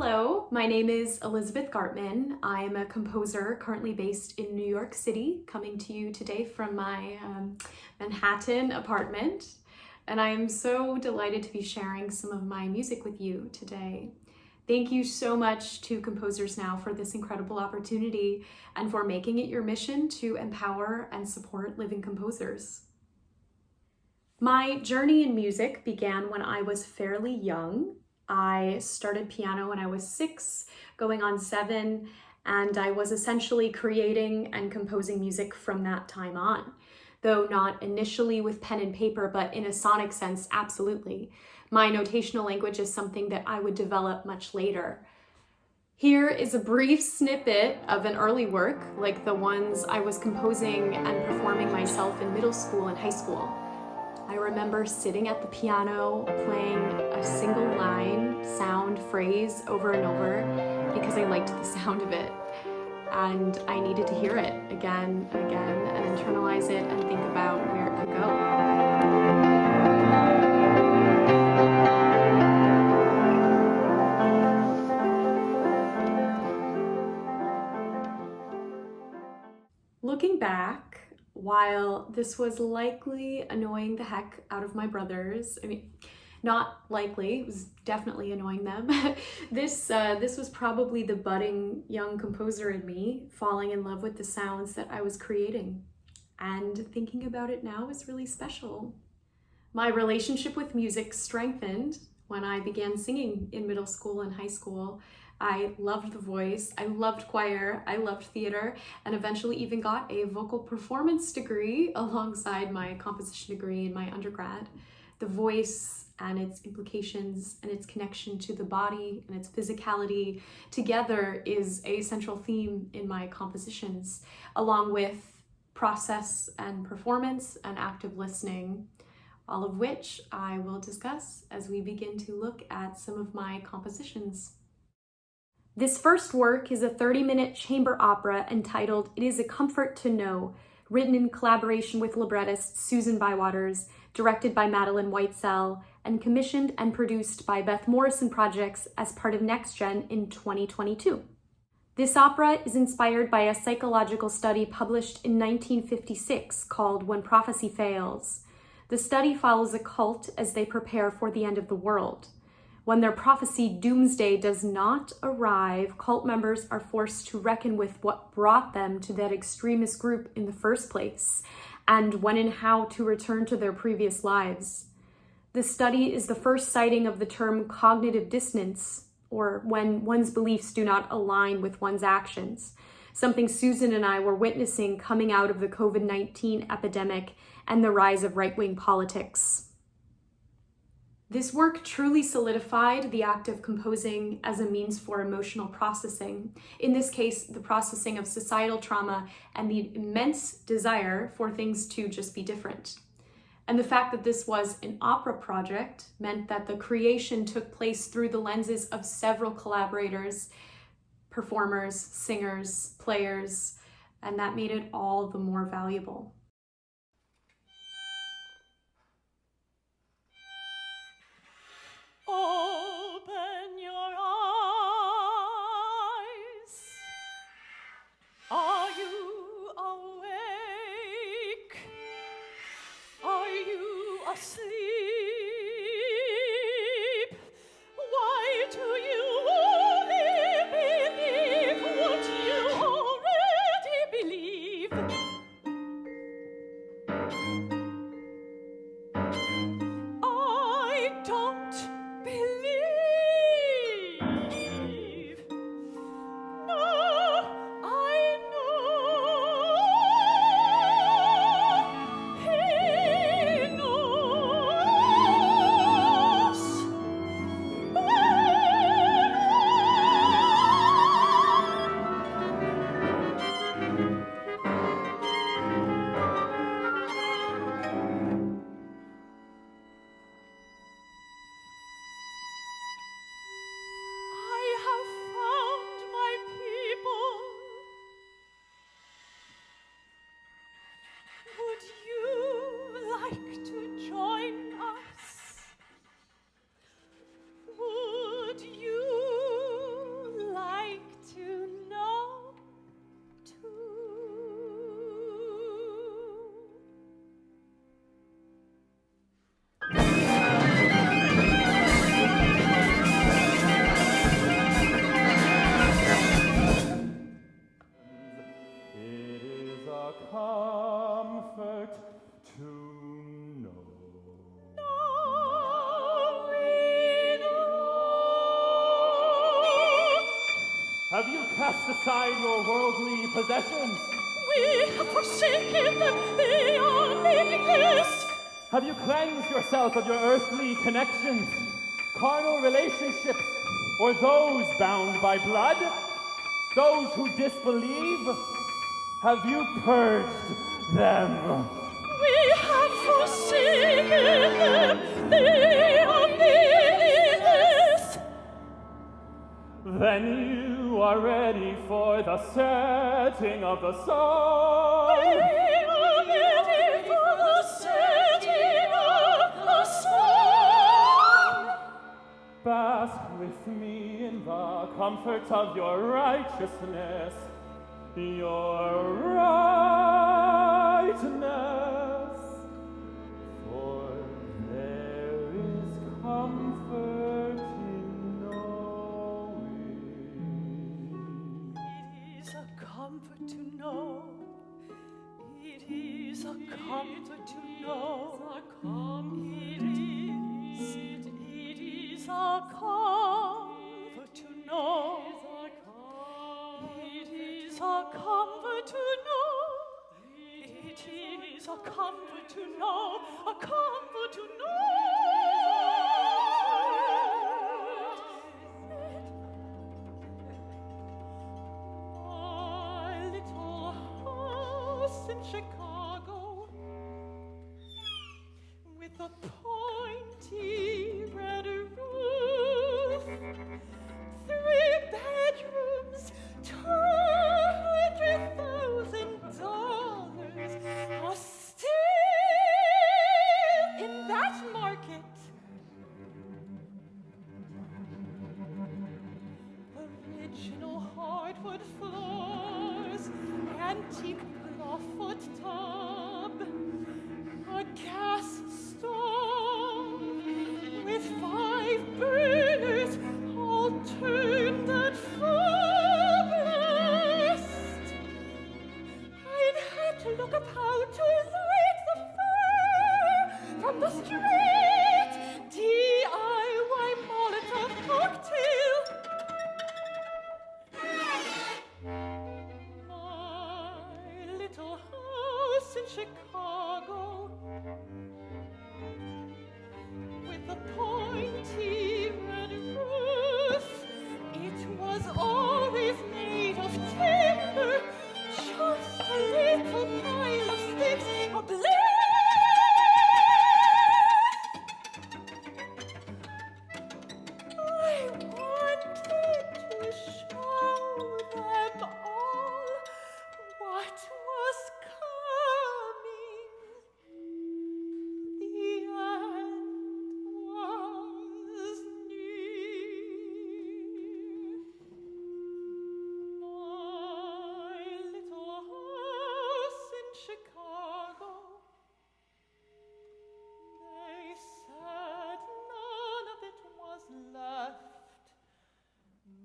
Hello, my name is Elizabeth Gartman. I'm a composer currently based in New York City, coming to you today from my Manhattan apartment. And I'm so delighted to be sharing some of my music with you today. Thank you so much to Composers Now for this incredible opportunity and for making it your mission to empower and support living composers. My journey in music began when I was fairly young. I started piano when I was 6, going on 7, and I was essentially creating and composing music from that time on. Though not initially with pen and paper, but in a sonic sense, absolutely. My notational language is something that I would develop much later. Here is a brief snippet of an early work, like the ones I was composing and performing myself in middle school and high school. I remember sitting at the piano, playing a single line, sound, phrase over and over because I liked the sound of it. And I needed to hear it again and again and internalize it and think about where it could go. Looking back, while this was likely annoying the heck out of my brothers, not likely, it was definitely annoying them. This was probably the budding young composer in me falling in love with the sounds that I was creating. And thinking about it now is really special. My relationship with music strengthened when I began singing in middle school and high school. I loved the voice, I loved choir, I loved theater, and eventually even got a vocal performance degree alongside my composition degree in my undergrad. The voice and its implications and its connection to the body and its physicality together is a central theme in my compositions, along with process and performance and active listening, all of which I will discuss as we begin to look at some of my compositions. This first work is a 30-minute chamber opera entitled It Is a Comfort to Know, written in collaboration with librettist Susan Bywaters, directed by Madeline Whitesell, and commissioned and produced by Beth Morrison Projects as part of NextGen in 2022. This opera is inspired by a psychological study published in 1956 called When Prophecy Fails. The study follows a cult as they prepare for the end of the world. When their prophesied doomsday does not arrive, cult members are forced to reckon with what brought them to that extremist group in the first place, and when and how to return to their previous lives. This study is the first citing of the term cognitive dissonance, or when one's beliefs do not align with one's actions, something Susan and I were witnessing coming out of the COVID-19 epidemic and the rise of right-wing politics. This work truly solidified the act of composing as a means for emotional processing. In this case, the processing of societal trauma and the immense desire for things to just be different. And the fact that this was an opera project meant that the creation took place through the lenses of several collaborators, performers, singers, players, and that made it all the more valuable. Open your eyes. Are you awake? Are you asleep? Why do you only believe what you already believe? I don't believe Have you cast aside your worldly possessions? We have forsaken them, they are meaningless. Have you cleansed yourself of your earthly connections, carnal relationships, or those bound by blood? Those who disbelieve? Have you purged them? We have forsaken them, they are meaningless. Then you are ready for the setting of the sun. We are ready for the setting of the sun. Bask with me in the comfort of your righteousness, your rightness. For there is comfort in knowing. It is a comfort to know. It is a comfort to know. It is a comfort to know. It is a comfort to know. It is a comfort to know. A comfort to know. My little house in Chicago, with a pointy red roof, 3 bedrooms, $200,000 are still in that market. Original hardwood floors, antique clawfoot tub, a gas stove with 5 burners, all turned at full blast. I've had to look up how to light the fire from the street. DIY Molotov cocktail. My little house in Chicago, with a pointy red roof, it was always made of timber, just a little pile of sticks ablaze. I wanted to show them all what was coming. The end was near. My little house in Chicago, they said none of it was left.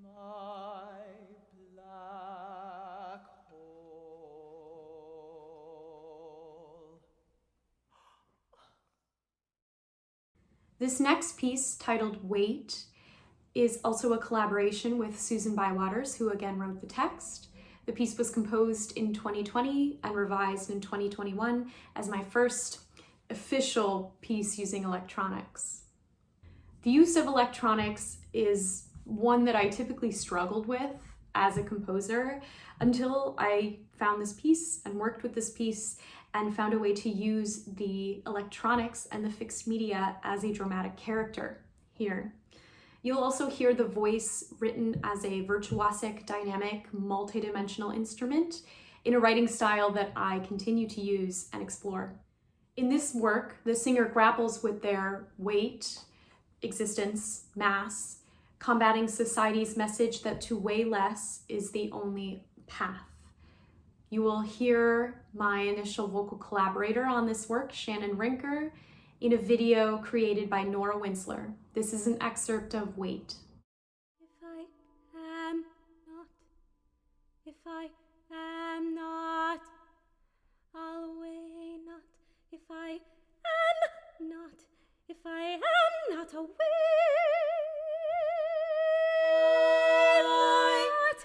My black hole. This next piece, titled Wait, is also a collaboration with Susan Bywaters, who again wrote the text. The piece was composed in 2020 and revised in 2021 as my first official piece using electronics. The use of electronics is one that I typically struggled with as a composer until I found this piece and worked with this piece and found a way to use the electronics and the fixed media as a dramatic character here. You'll also hear the voice written as a virtuosic, dynamic, multidimensional instrument in a writing style that I continue to use and explore. In this work, the singer grapples with their weight, existence, mass, combating society's message that to weigh less is the only path. You will hear my initial vocal collaborator on this work, Shannon Rinker, in a video created by Nora Winsler. This is an excerpt of Wait. If I am not, if I am not, I'll weigh not. If I am not, if I am not away, not.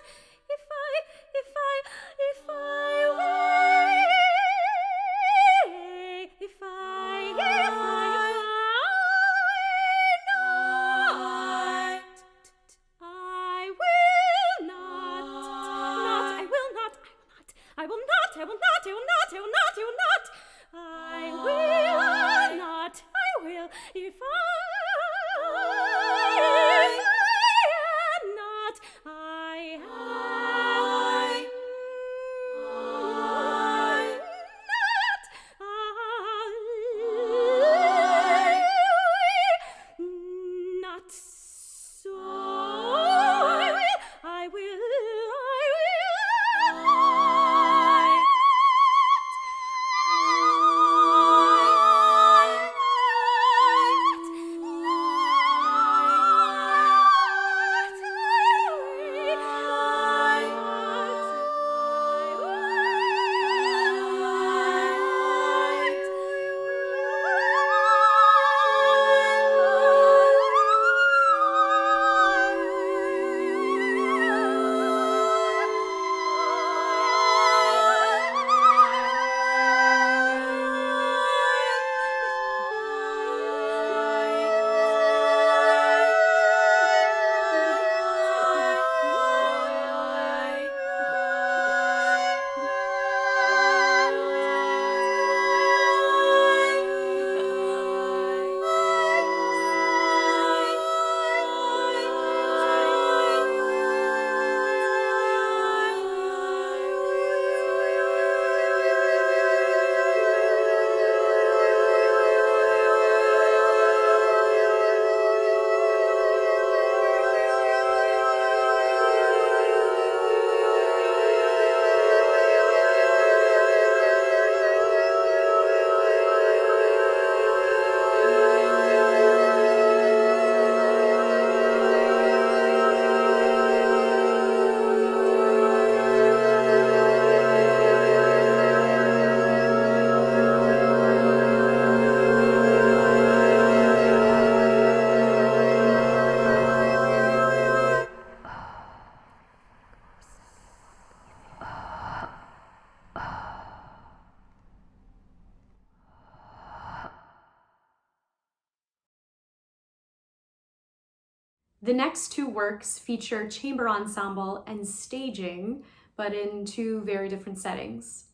The next two works feature chamber ensemble and staging, but in two very different settings.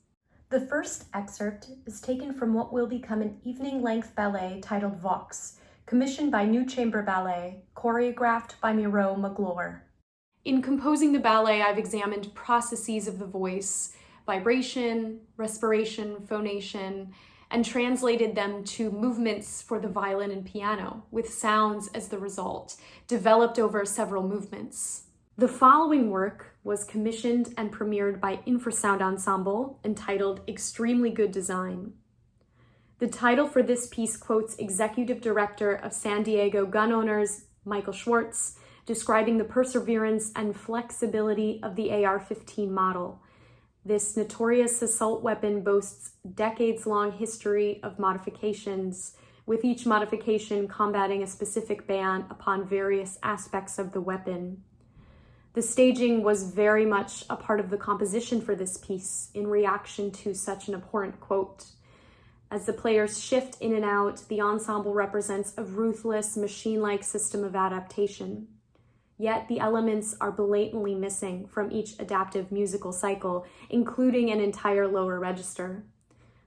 The first excerpt is taken from what will become an evening-length ballet titled Vox, commissioned by New Chamber Ballet, choreographed by Miro Magloire. In composing the ballet, I've examined processes of the voice, vibration, respiration, phonation, and translated them to movements for the violin and piano, with sounds as the result, developed over several movements. The following work was commissioned and premiered by Infrasound Ensemble, entitled Extremely Good Design. The title for this piece quotes Executive Director of San Diego Gun Owners, Michael Schwartz, describing the perseverance and flexibility of the AR-15 model. This notorious assault weapon boasts decades-long history of modifications, with each modification combating a specific ban upon various aspects of the weapon. The staging was very much a part of the composition for this piece in reaction to such an abhorrent quote. As the players shift in and out, the ensemble represents a ruthless, machine-like system of adaptation. Yet the elements are blatantly missing from each adaptive musical cycle, including an entire lower register.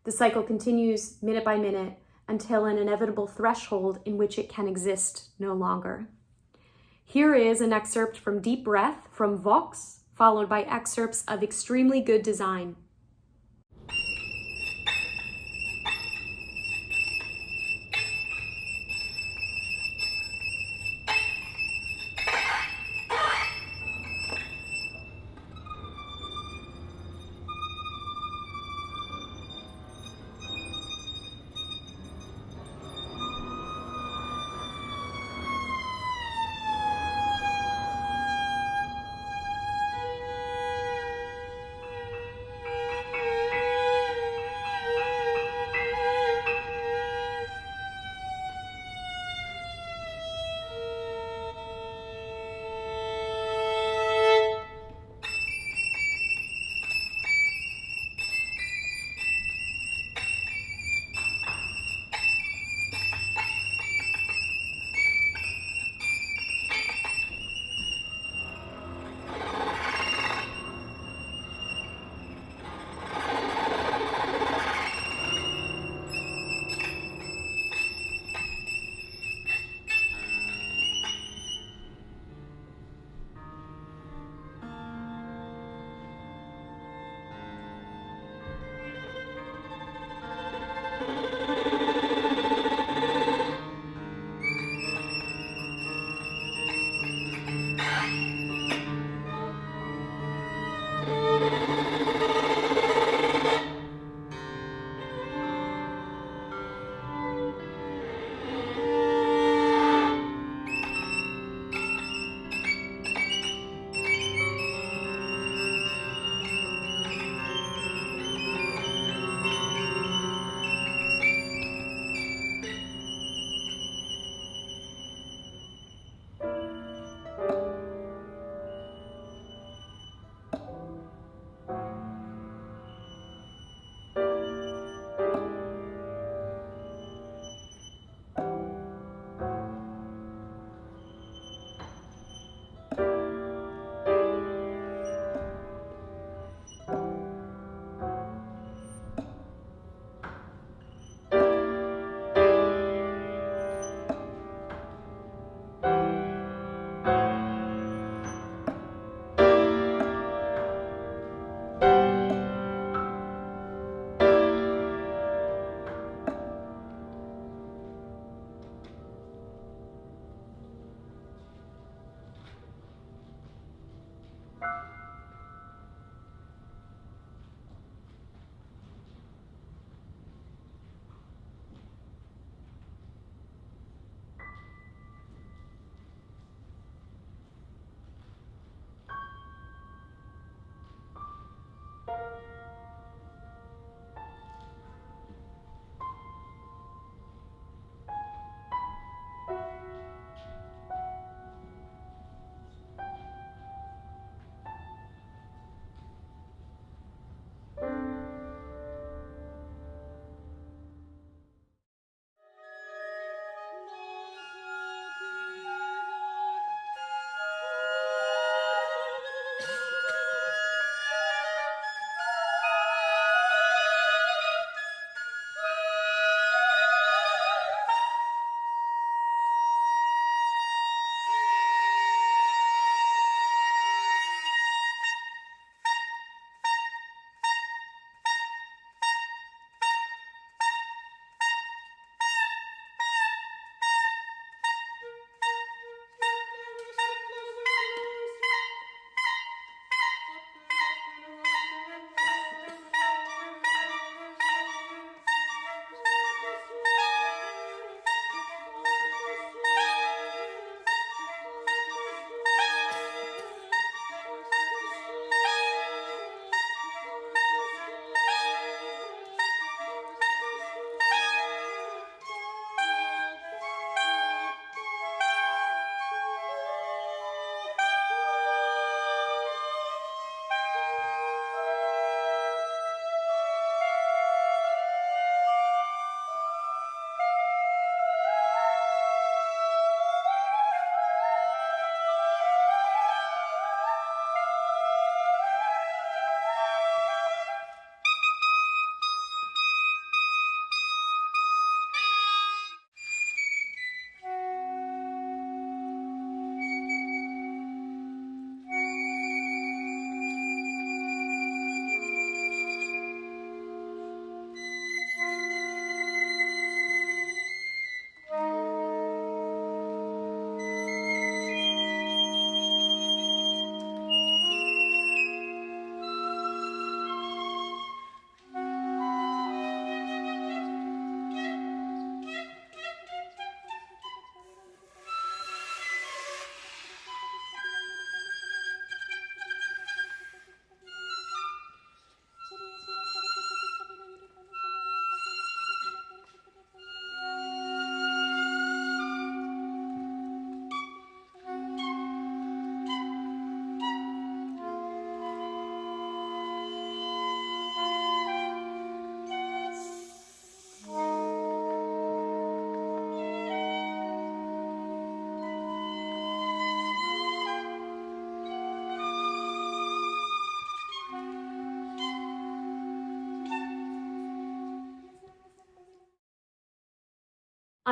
The cycle continues minute by minute until an inevitable threshold in which it can exist no longer. Here is an excerpt from Deep Breath from Vox, followed by excerpts of Extremely Good Design.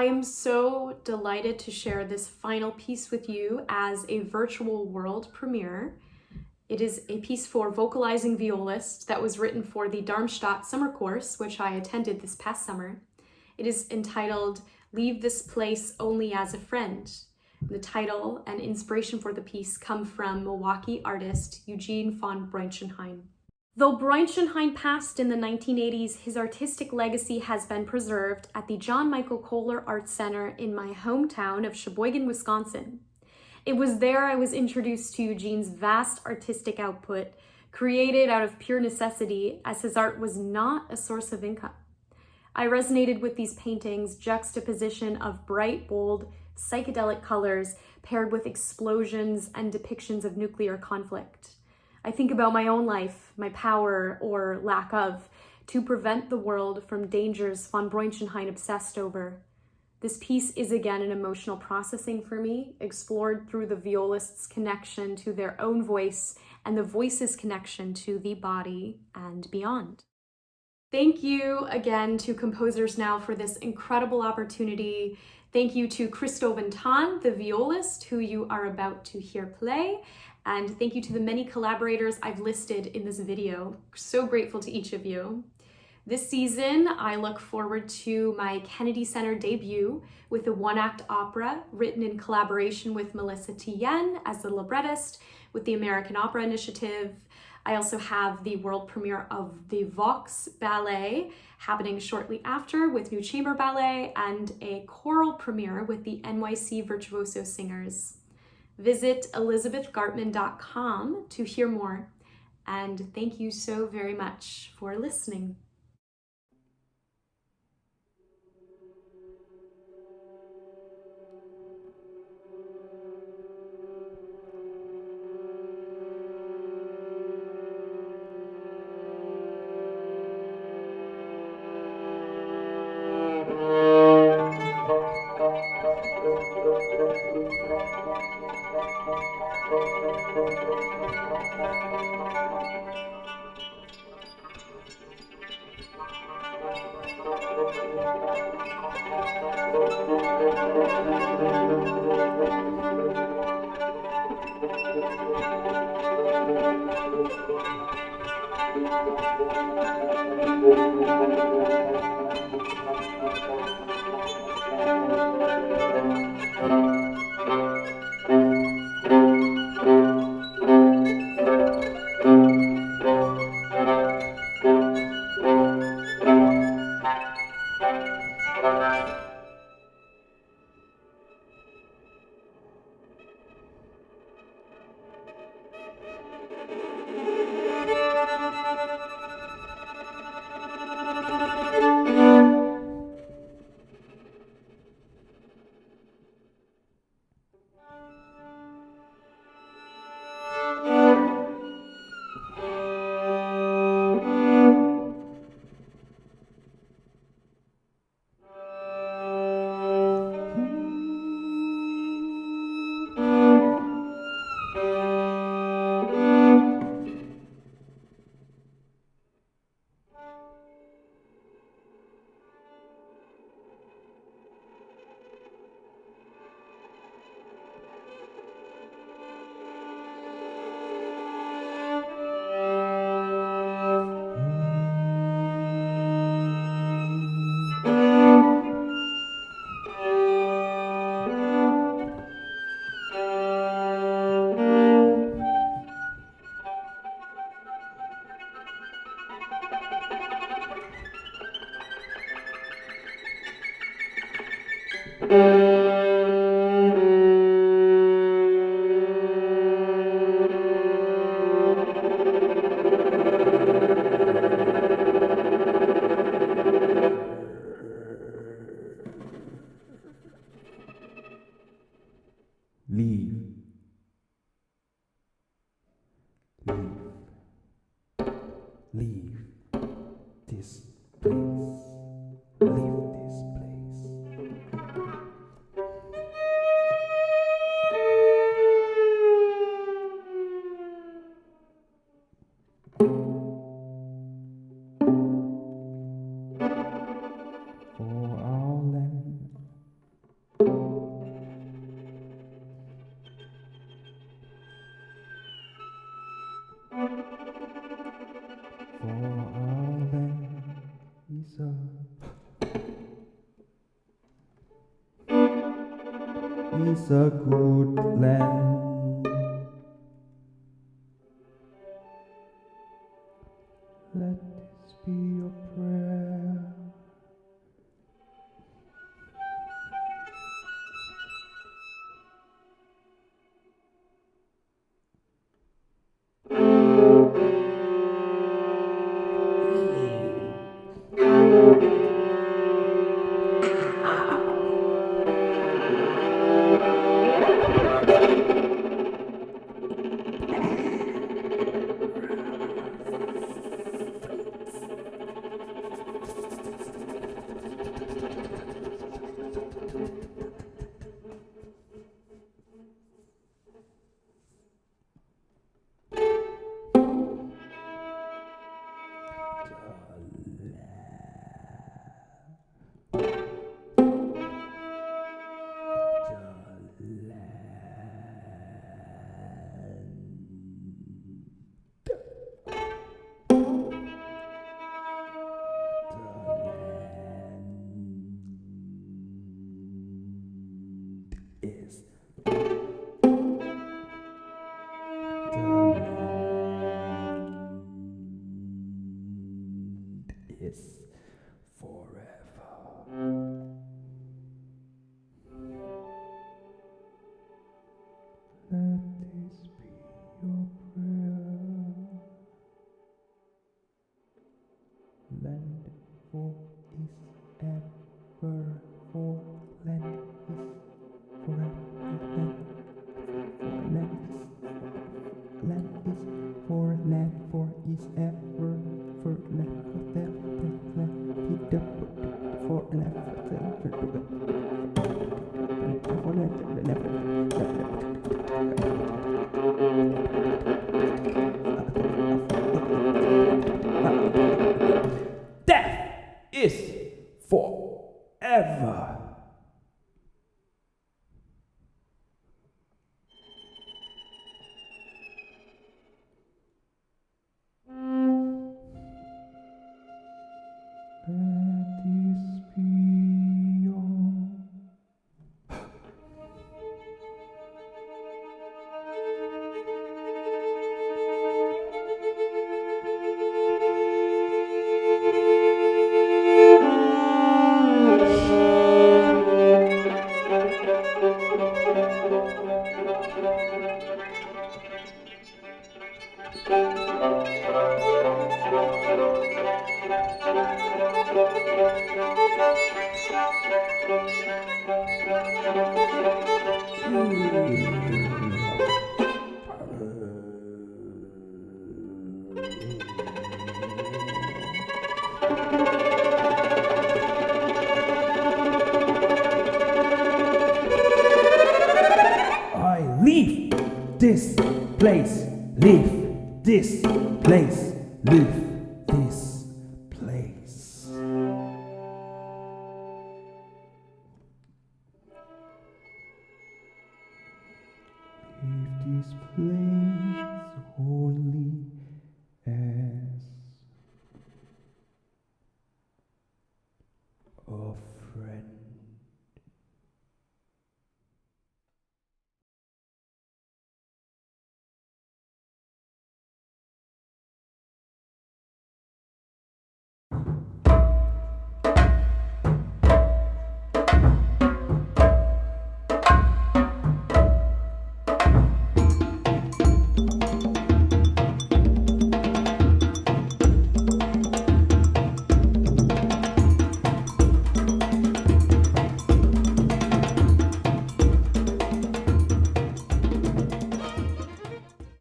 I am so delighted to share this final piece with you as a virtual world premiere. It is a piece for vocalizing violist that was written for the Darmstadt summer course, which I attended this past summer. It is entitled Leave This Place Only as a Friend. The title and inspiration for the piece come from Milwaukee artist Eugene von Breunchenheim. Though Breunchenheim passed in the 1980s, his artistic legacy has been preserved at the John Michael Kohler Art Center in my hometown of Sheboygan, Wisconsin. It was there I was introduced to Eugene's vast artistic output, created out of pure necessity, as his art was not a source of income. I resonated with these paintings' juxtaposition of bright, bold, psychedelic colors paired with explosions and depictions of nuclear conflict. I think about my own life, my power, or lack of, to prevent the world from dangers von Breunchenheim obsessed over. This piece is again an emotional processing for me, explored through the violist's connection to their own voice and the voice's connection to the body and beyond. Thank you again to Composers Now for this incredible opportunity. Thank you to Christo Ventan, the violist, who you are about to hear play. And thank you to the many collaborators I've listed in this video. So grateful to each of you. This season, I look forward to my Kennedy Center debut with a one-act opera written in collaboration with Melissa Tien as the librettist with the American Opera Initiative. I also have the world premiere of the Vox Ballet happening shortly after with New Chamber Ballet, and a choral premiere with the NYC Virtuoso Singers. Visit elizabethgartman.com to hear more. And thank you so very much for listening. Leave. Leave this place. Leave this place. For our land Is a good land. Let this be your prayer. Is forever. Let this be your prayer. Land for is ever, for land is forever. Land for land for is ever, for land for them, for land Death is forever. Let this be your I leave this place, leave this place, leave this